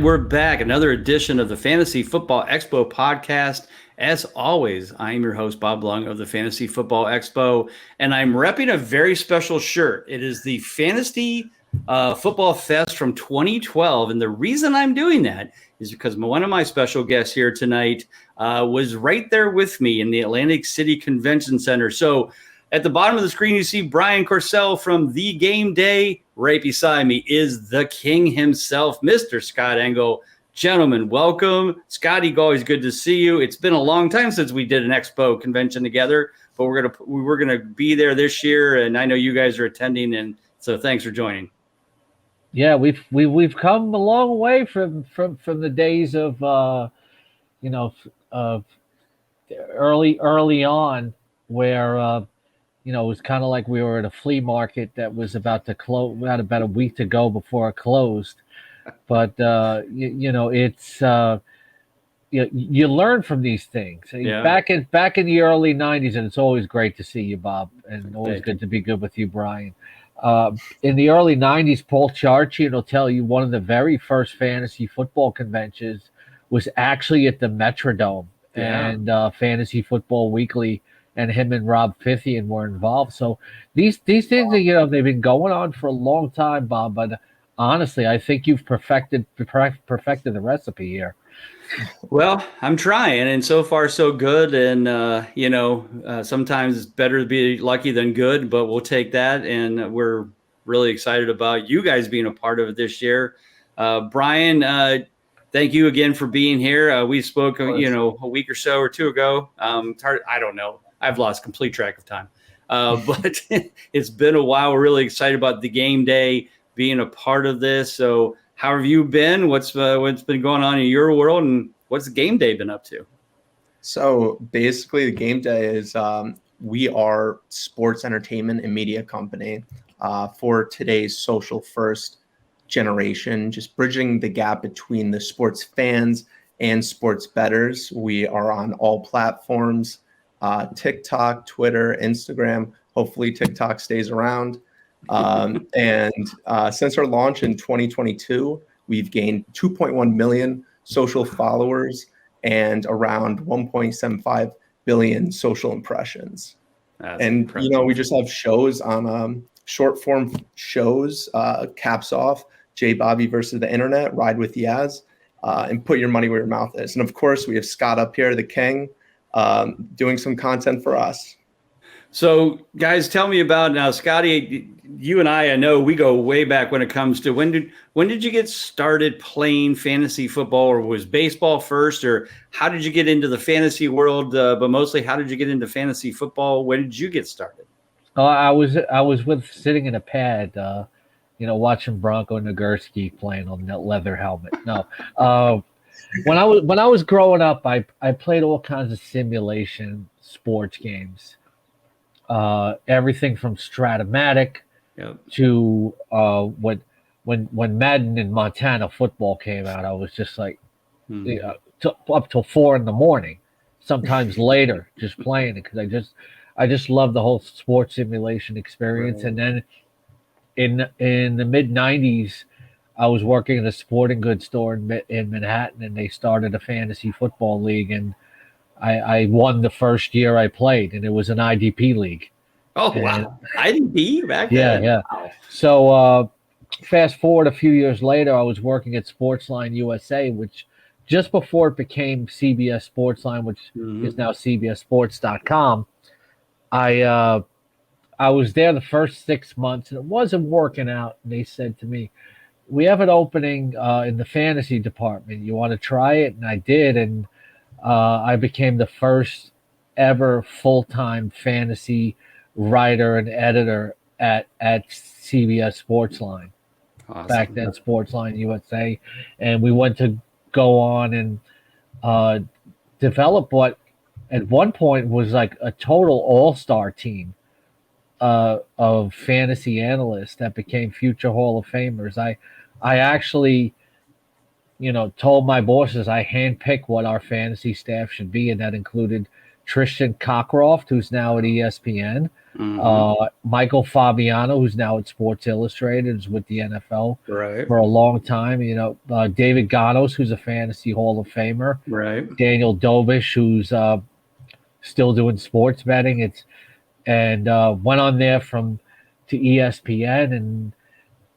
And we're back. Another edition of the Fantasy Football Expo podcast. As always, I am your host, Bob Lung of the Fantasy Football Expo, and I'm repping a very special shirt. It is the Fantasy Football Fest from 2012. And the reason I'm doing that is because one of my special guests here tonight was right there with me in the Atlantic City Convention Center. So at the bottom of the screen, you see Brian Courcelle from the GameDay. Right beside me is the king himself, Mr. Scott Engel. Gentlemen, welcome. Scotty, always good to see you. It's been a long time since we did an Expo convention together, but we're gonna be there this year, and I know you guys are attending, and so thanks for joining. Yeah, we've come a long way from the days of early on, where it was kind of like we were at a flea market that was about to close. We had about a week to go before it closed. But it's you learn from these things. Yeah. Back in the early '90s, and it's always great to see you, Bob, and always good to be good with you, Brian. In the early '90s, Paul Charchian will tell you one of the very first fantasy football conventions was actually at the Metrodome, and Fantasy Football Weekly. And him and Rob Fithian were involved. So these things, they've been going on for a long time, Bob. But honestly, I think you've perfected the recipe here. Well, I'm trying, and so far so good. And sometimes it's better to be lucky than good, but we'll take that. And we're really excited about you guys being a part of it this year. Brian, thank you again for being here. We spoke, a week or so or two ago. I don't know. I've lost complete track of time. But it's been a while. We're really excited about the GameDay being a part of this. So how have you been? What's been going on in your world, and what's GameDay been up to? So basically, the GameDay is we are sports entertainment and media company for today's social first generation, just bridging the gap between the sports fans and sports bettors. We are on all platforms. TikTok, Twitter, Instagram. Hopefully TikTok stays around. And since our launch in 2022, we've gained 2.1 million social followers and around 1.75 billion social impressions. That's and impressive. We just have shows on short form shows, Caps Off, J Bobby versus the Internet, Ride with Yaz, and Put Your Money Where Your Mouth Is. And of course, we have Scott up here, the king, doing some content for us. So guys, tell me about now, Scotty, you and I know we go way back when it comes to when did you get started playing fantasy football, or was baseball first, or how did you get into the fantasy world? But mostly, how did you get into fantasy football? When did you get started? I was sitting in a pad, watching Bronco Nagurski playing on that leather helmet. No, when I was growing up, I played all kinds of simulation sports games. Everything from Stratomatic to when Madden and Montana football came out, I was just like up till 4 a.m, sometimes later, just playing it because I just love the whole sports simulation experience. Right. And then in the mid '90s, I was working in a sporting goods store in Manhattan, and they started a fantasy football league, and I won the first year I played, and it was an IDP league. Oh, wow. IDP back then? Yeah. Wow. So fast forward a few years later, I was working at Sportsline USA, which just before it became CBS Sportsline, which is now CBSSports.com, I was there the first 6 months, and it wasn't working out. And they said to me, "We have an opening in the fantasy department. You want to try it?" And I did, and I became the first ever full-time fantasy writer and editor at CBS Sportsline. Awesome. Back then, Sportsline USA, and we went to go on and develop what at one point was like a total all-star team of fantasy analysts that became future Hall of Famers. I actually, told my bosses I handpicked what our fantasy staff should be, and that included Tristan Cockcroft, who's now at ESPN, Michael Fabiano, who's now at Sports Illustrated, is with the NFL Right. for a long time. David Ganos, who's a fantasy Hall of Famer. Right. Daniel Dobish, who's still doing sports betting. Went on there to ESPN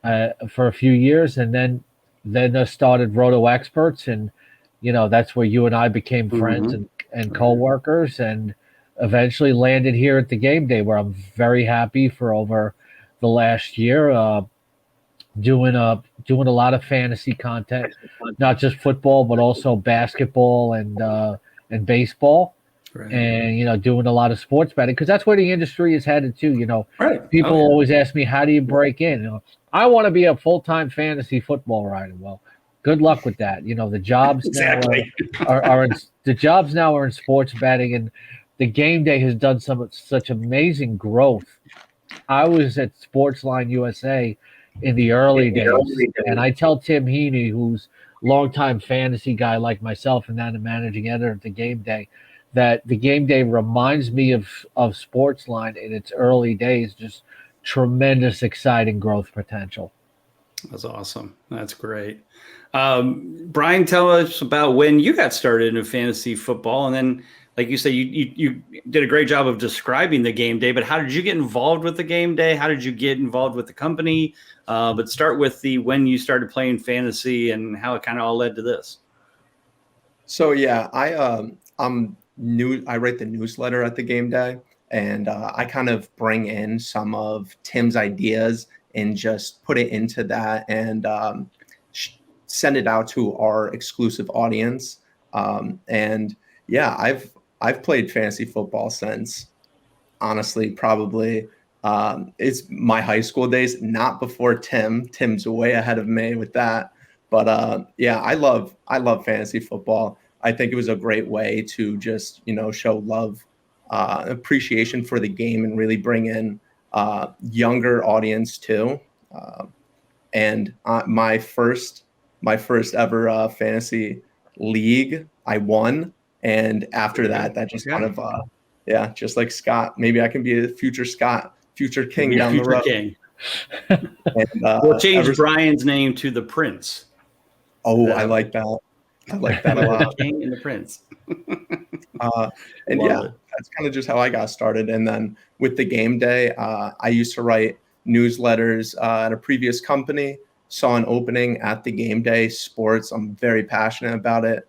and for a few years, and then started Roto Experts, and that's where you and I became friends and co-workers, and eventually landed here at the Game Day, where I'm very happy for over the last year, doing a lot of fantasy content, not just football but also basketball and baseball. Right. And doing a lot of sports betting, because that's where the industry is headed too. Right. People always ask me, how do you break in? I want to be a full-time fantasy football writer. Well, good luck with that. The jobs Exactly. the jobs now are in sports betting, and the Game Day has done such amazing growth. I was at Sportsline USA in the early days, and I tell Tim Heaney, who's a longtime fantasy guy like myself and now the managing editor at the Game Day, that the Game Day reminds me of Sportsline in its early days. Just tremendous, exciting growth potential. That's awesome. That's great. Brian, tell us about when you got started in fantasy football, and then, like you say, you did a great job of describing the Game Day, but how did you get involved with the Game Day? How did you get involved with the company? But start with when you started playing fantasy and how it kind of all led to this. So yeah, I'm new. I write the newsletter at the Game Day, and I kind of bring in some of Tim's ideas and just put it into that and send it out to our exclusive audience. And yeah, I've played fantasy football since, honestly, probably it's my high school days, not before Tim. Tim's way ahead of me with that. But yeah, I love fantasy football. I think it was a great way to just, show love, appreciation for the game, and really bring in younger audience too. And my first ever fantasy league, I won. And after that just kind of, just like Scott, maybe I can be a future king down the road. King. And, we'll change Brian's name to the Prince. Oh, I like that. I like that a lot. The King and the Prince. And that's kind of just how I got started. And then with the Game Day, I used to write newsletters at a previous company, saw an opening at the Game Day sports. I'm very passionate about it.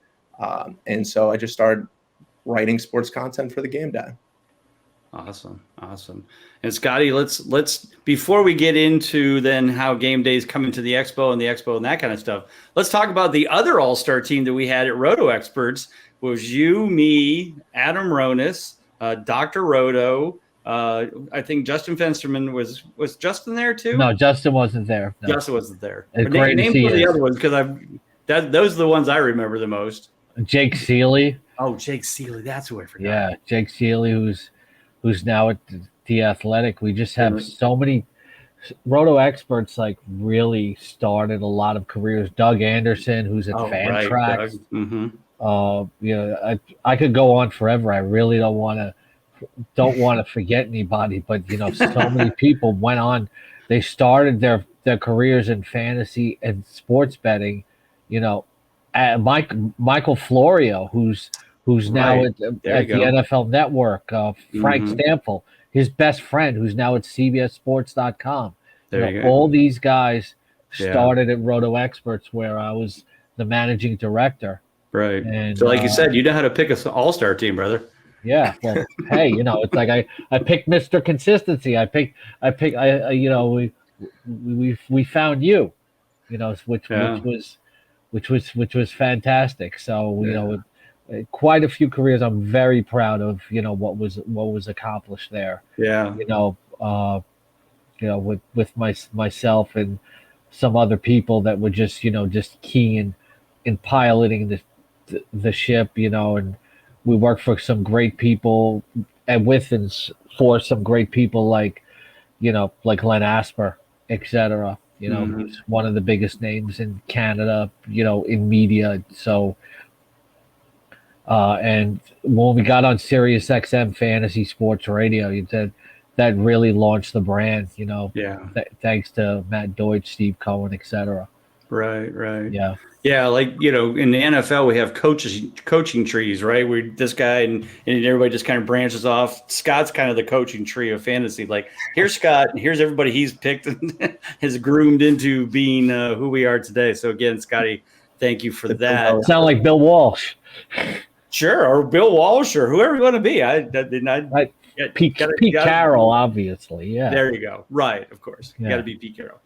And so I just started writing sports content for the Game Day. Awesome. And Scotty, let's before we get into then how Game Day is coming to the Expo and that kind of stuff, let's talk about the other all-star team that we had at Roto Experts. It was you, me, Adam Ronis, Dr. Roto. I think Justin Fensterman was Justin there too? No, Justin wasn't there. No. Justin wasn't there. Great name some of the other ones, because those are the ones I remember the most. Jake Seeley. Oh, Jake Seeley. That's who I forgot. Yeah, Jake Seeley, who's now at the Athletic. We just have so many Roto Experts, like, really started a lot of careers. Doug Anderson, who's at Fantrax. I could go on forever. I really don't want to forget anybody, but so many people went on. They started their careers in fantasy and sports betting. Michael Florio, who's now at the NFL Network. Frank Stample, his best friend, who's now at CBSSports.com. All these guys started at Roto Experts, where I was the managing director. Right. And so, like you said, you know how to pick an all-star team, brother. Yeah. Well, hey, it's like I picked Mr. Consistency. We found you, which was fantastic. So, quite a few careers. I'm very proud of, what was accomplished there. Yeah. With myself and some other people that were just key in piloting the ship, and we worked for some great people and for some great people like Len Asper, etc. He's one of the biggest names in Canada, in media. So And when we got on Sirius XM Fantasy Sports Radio, you said that really launched the brand. Yeah. Thanks to Matt Deutsch, Steve Cohen, etc. Right. Yeah. Yeah, like in the NFL we have coaching trees, right? Where this guy and everybody just kind of branches off. Scott's kind of the coaching tree of fantasy. Like here's Scott, and here's everybody he's picked and has groomed into being who we are today. So again, Scotty, thank you for that. Sound like Bill Walsh. Sure, or Bill Walsh, or whoever you want to be. Pete Carroll, obviously. Yeah. There you go. Right, of course. You Yeah. got to be Pete Carroll.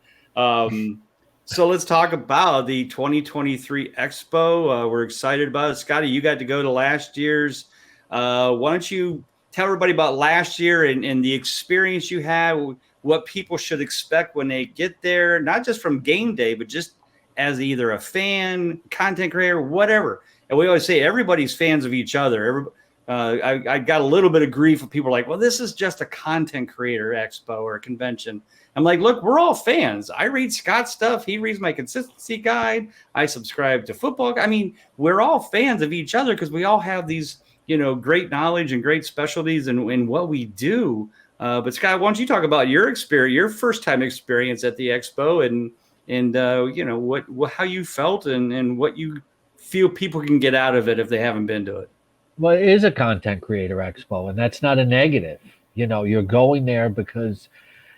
So let's talk about the 2023 Expo. We're excited about it. Scotty, you got to go to last year's. Why don't you tell everybody about last year and the experience you had, what people should expect when they get there, not just from game day, but just as either a fan, content creator, whatever. And we always say everybody's fans of each other. I got a little bit of grief of people like, well, this is just a content creator expo or a convention. I'm like, look, we're all fans. I read Scott's stuff. He reads my consistency guide. I subscribe to football. I mean, we're all fans of each other because we all have these, great knowledge and great specialties in what we do. But Scott, why don't you talk about your experience, your first time experience at the expo and how you felt and what you feel people can get out of it if they haven't been to it. Well, it is a content creator expo, and that's not a negative. You're going there because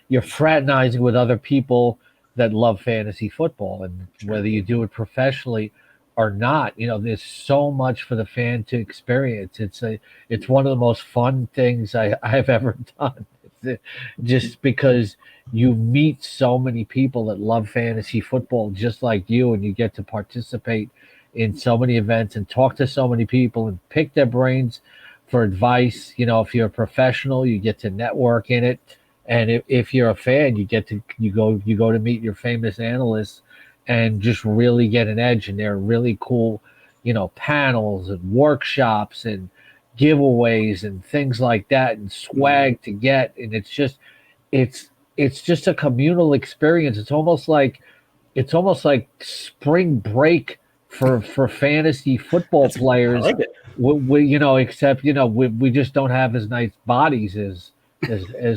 you're fraternizing with other people that love fantasy football, and whether you do it professionally or not, there's so much for the fan to experience. It's one of the most fun things I've ever done. Just because you meet so many people that love fantasy football just like you, and you get to participate in so many events and talk to so many people and pick their brains for advice. If you're a professional, you get to network in it. And if you're a fan, you go to meet your famous analysts and just really get an edge. And they're really cool, panels and workshops and giveaways and things like that, and swag to get. And it's just a communal experience. It's almost like spring break for fantasy football players. I like it. Except we just don't have as nice bodies as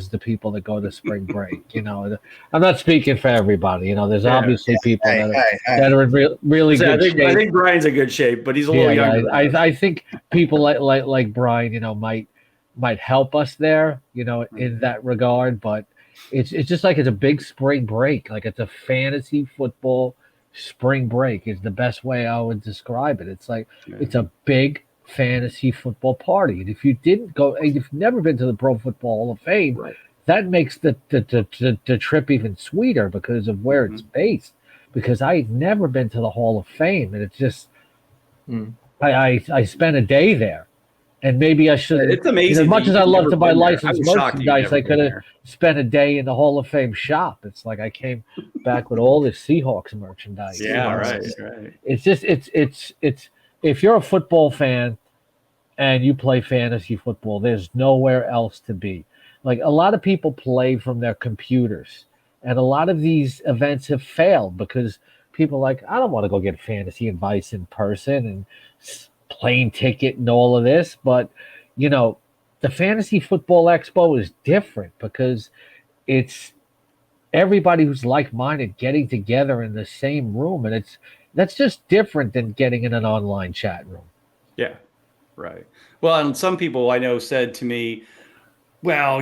the people that go to spring break. I'm not speaking for everybody. There's obviously people that are in really good shape. I think Brian's in good shape, but he's a little younger. I think people like Brian, might help us there, in that regard. But it's just like it's a big spring break. Like it's a fantasy football spring break is the best way I would describe it. It's like it's a big fantasy football party, and if you didn't go, and you've never been to the Pro Football Hall of Fame, that makes the trip even sweeter because of where it's based. Because I've never been to the Hall of Fame, and it's just I spent a day there, and maybe I should. It's amazing. As much as I love to buy licensed merchandise, I could have spent a day in the Hall of Fame shop. It's like I came back with all this Seahawks merchandise. Right. It's just it's if you're a football fan and you play fantasy football, there's nowhere else to be. Like a lot of people play from their computers, and a lot of these events have failed because people are like, I don't want to go get fantasy advice in person and plane ticket and all of this. But the Fantasy Football Expo is different because it's everybody who's like-minded getting together in the same room, and that's just different than getting in an online chat room. Yeah, right. Well, and some people I know said to me, well,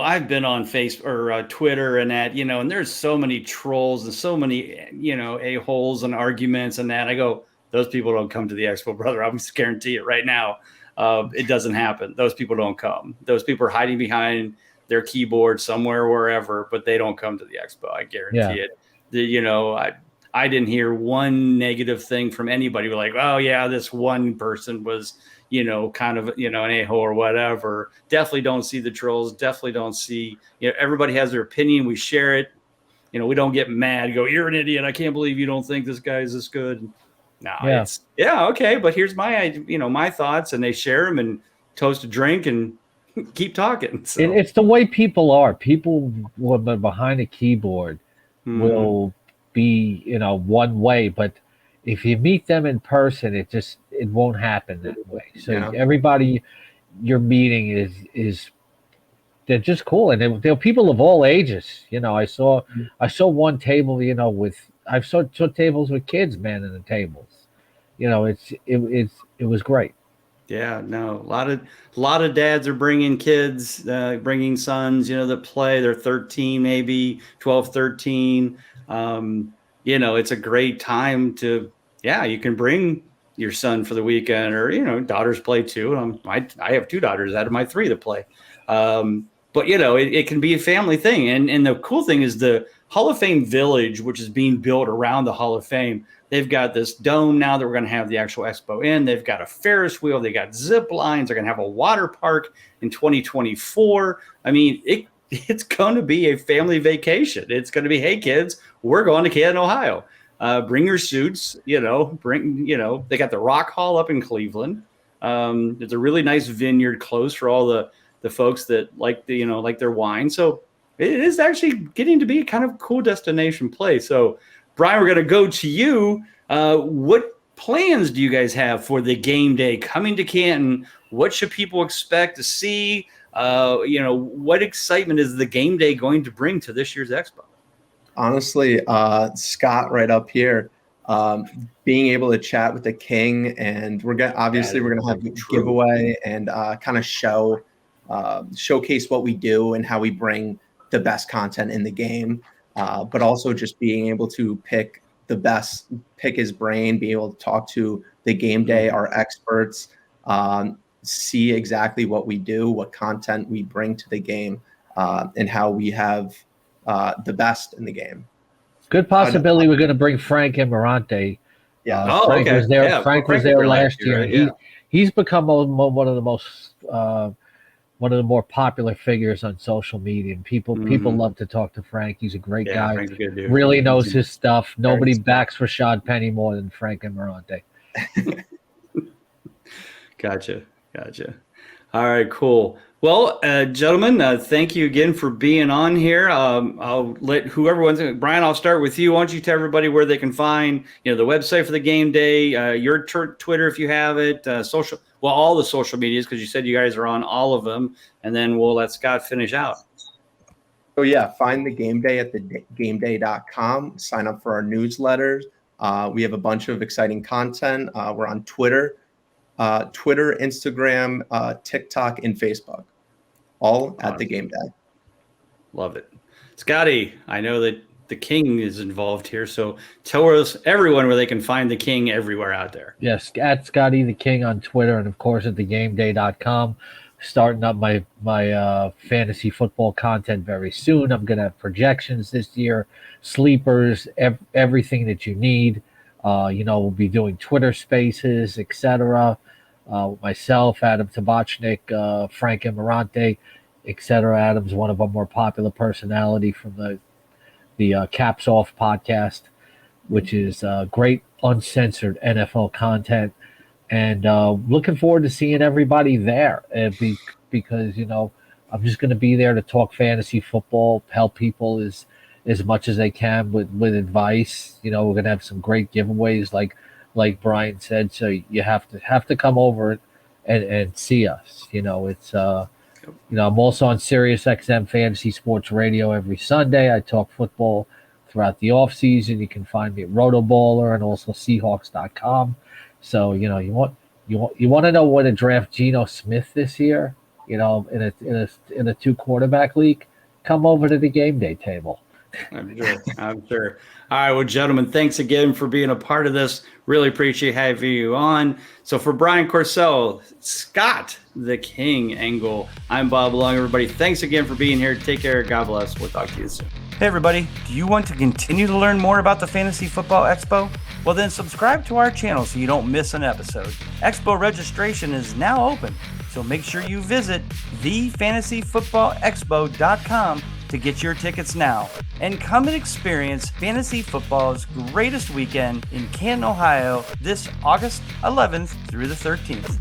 I've been on Facebook or Twitter and that, and there's so many trolls and so many, a-holes and arguments and that. I go, those people don't come to the expo, brother. I'm just guarantee it right now. It doesn't happen. Those people don't come. Those people are hiding behind their keyboard somewhere, wherever, but they don't come to the expo. I guarantee it. I didn't hear one negative thing from anybody. We're like, oh yeah, this one person was, kind of, an a-hole or whatever. Definitely don't see the trolls. Definitely don't see, everybody has their opinion. We share it. We don't get mad. Go, you're an idiot. I can't believe you don't think this guy is this good. No, it's okay. But here's my, my thoughts, and they share them and toast a drink and keep talking. So. It's the way people are. People behind a keyboard will be, one way, but if you meet them in person, it won't happen that way. So Yeah. everybody you're meeting is they're just cool, and they're people of all ages. I saw one table, I saw tables with kids manning the tables. It was great. Yeah, no, a lot of dads are bringing kids, bringing sons, that play. They're 13, maybe 12, 13. It's a great time to, yeah, you can bring your son for the weekend, or, daughters play too. I have two daughters out of my three that play. But it can be a family thing. And the cool thing is the Hall of Fame Village, which is being built around the Hall of Fame. They've got this dome now that we're going to have the actual expo in. They've got a Ferris wheel. They got zip lines. They're going to have a water park in 2024. I mean, it's going to be a family vacation. It's going to be, hey kids, we're going to Canton, Ohio. Bring your suits. They got the Rock Hall up in Cleveland. There's a really nice vineyard close for all the folks that like like their wine. So it is actually getting to be a kind of cool destination place. So Brian, we're going to go to you. What plans do you guys have for the game day coming to Canton? What should people expect to see? What excitement is the game day going to bring to this year's expo? Honestly, Scott right up here, being able to chat with the king, and we're going to have a giveaway and kind of showcase what we do and how we bring the best content in the game. But also just being able to pick his brain, be able to talk to the game day, our experts, see exactly what we do, what content we bring to the game, and how we have the best in the game. Good possibility we're going to bring Frank Emirante. Yeah. Frank was there. Yeah, Frank was there last year. Right? Yeah. He's become one of the most one of the more popular figures on social media, and people love to talk to Frank. He's a great guy. Frank's a good dude. Really knows his stuff. Nobody backs Rashad Penny more than Frank Emirante. Gotcha. All right, cool. Well, gentlemen, thank you again for being on here. I'll let whoever wants to. Brian, I'll start with you. Why don't you tell everybody where they can find, the website for the game day, your Twitter if you have it, social. Well, all the social medias, because you said you guys are on all of them, and then we'll let Scott finish out. So yeah, find the game day at the GameDay.com. Sign up for our newsletters. We have a bunch of exciting content. We're on Twitter, Instagram, TikTok, and Facebook. All at the Game Day. Love it. Scotty, I know that the king is involved here, so tell us everyone where they can find the king everywhere out there. Yes, at Scotty the King on Twitter, and of course at thegameday.com. Starting up my fantasy football content very soon. I'm going to have projections this year, sleepers, everything that you need. We'll be doing Twitter Spaces, etc. Myself, Adam Tabachnik, Frank Emirante, etc. Adam's one of our more popular personality from the Caps Off podcast, which is great uncensored NFL content. And looking forward to seeing everybody there because, I'm just going to be there to talk fantasy football, help people as much as they can with advice. We're going to have some great giveaways like Brian said. So you have to come over and see us. It's I'm also on Sirius XM Fantasy Sports Radio every Sunday. I talk football throughout the off season. You can find me at Rotoballer and also Seahawks.com. So you want to know what to draft Geno Smith this year? In a 2 quarterback league, come over to the game day table. I'm sure. All right, well, gentlemen, thanks again for being a part of this. Really appreciate having you on. So for Brian Courcelle, Scott the King Engel, I'm Bob Long. Everybody, thanks again for being here. Take care. God bless. We'll talk to you soon. Hey, everybody. Do you want to continue to learn more about the Fantasy Football Expo? Well, then subscribe to our channel so you don't miss an episode. Expo registration is now open, so make sure you visit thefantasyfootballexpo.com to get your tickets now. And come and experience fantasy football's greatest weekend in Canton, Ohio this August 11th through the 13th.